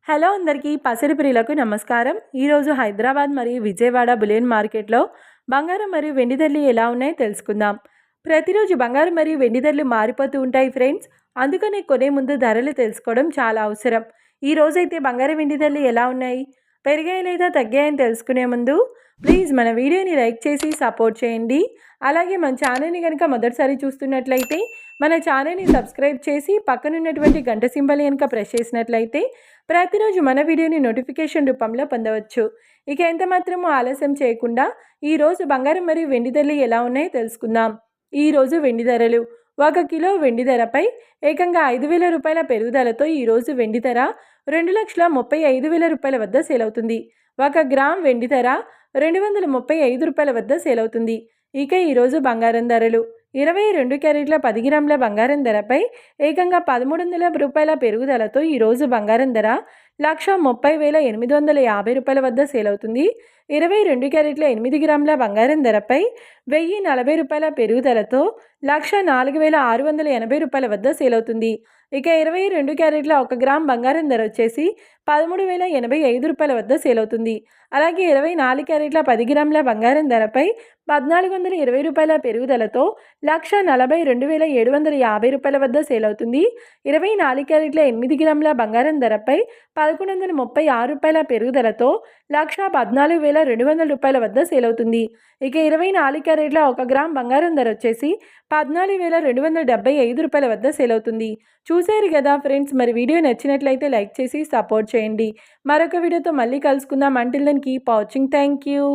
Hello అందరికీ పసిడి ప్రియులకు నమస్కారం. ఈరోజు హైదరాబాద్ మరియు విజయవాడ బులియన్ మార్కెట్లో బంగారం మరియు వెండి ధరలు ఎలా ఉన్నాయో తెలుసుకుందాం. ప్రతిరోజు బంగారం మరియు వెండి ధరలు మారిపోతూ ఉంటాయి ఫ్రెండ్స్. అందుకనే కొనే ముందు ధరలు తెలుసుకోవడం చాలా అవసరం. ఈ రోజైతే బంగారం వెండి ధరలు ఎలా ఉన్నాయి, పెరిగాయి లేదా తగ్గాయని తెలుసుకునే ముందు ప్లీజ్ మన వీడియోని లైక్ చేసి సపోర్ట్ చేయండి. అలాగే మన ఛానల్ని కనుక మొదటిసారి చూస్తున్నట్లయితే మన ఛానల్ని సబ్స్క్రైబ్ చేసి పక్కనున్నటువంటి గంట సింబల్ కనుక ప్రెస్ చేసినట్లయితే ప్రతిరోజు మన వీడియోని నోటిఫికేషన్ రూపంలో పొందవచ్చు. ఇక ఎంత మాత్రమూ ఆలస్యం చేయకుండా ఈరోజు బంగారం మరియు వెండి ధరలు ఎలా ఉన్నాయో తెలుసుకుందాం. ఈరోజు వెండి ధరలు 1 కిలో వెండి ధరపై ఏకంగా 5,000 రూపాయల పెరుగుదలతో ఈరోజు వెండి ధర 2,35,000 రూపాయల వద్ద సేల్ అవుతుంది. 1 గ్రామ్ వెండి ధర 235 రూపాయల వద్ద సేల్ అవుతుంది. ఇక ఈరోజు బంగారం ధరలు 22 క్యారెట్ల 10 గ్రాముల బంగారం ధరపై ఏకంగా 1,300 రూపాయల పెరుగుదలతో ఈరోజు బంగారం ధర 1,30,850 రూపాయల వద్ద సేల్ అవుతుంది. 22 క్యారెట్ల 8 గ్రాముల బంగారం ధరపై 1,040 రూపాయల పెరుగుదలతో 1,04,680 రూపాయల వద్ద సేల్ అవుతుంది. ఇక 22 క్యారెట్ల 1 గ్రామ్ బంగారం ధర వచ్చేసి 13,085 రూపాయల వద్ద సేల్ అవుతుంది. అలాగే 24 క్యారెట్ల 10 గ్రాముల బంగారం ధరపై 1,420 రూపాయల పెరుగుదలతో 1,42,750 రూపాయల వద్ద సేల్ అవుతుంది. 24 క్యారెట్ల 8 గ్రాముల బంగారం ధరపై 1,136 రూపాయల పెరుగుదలతో 1,14,200 రూపాయల వద్ద సేల్ అవుతుంది. ఇక 24 క్యారెట్ల 1 గ్రామ్ బంగారం ధర వచ్చేసి 14,275 రూపాయల వద్ద సేల్ అవుతుంది. చూశారు కదా ఫ్రెండ్స్, మరి వీడియో నచ్చినట్లయితే లైక్ చేసి సపోర్ట్ చేయండి. మరొక వీడియోతో మళ్ళీ కలుసుకుందాం. Until then keep watching. Thank you.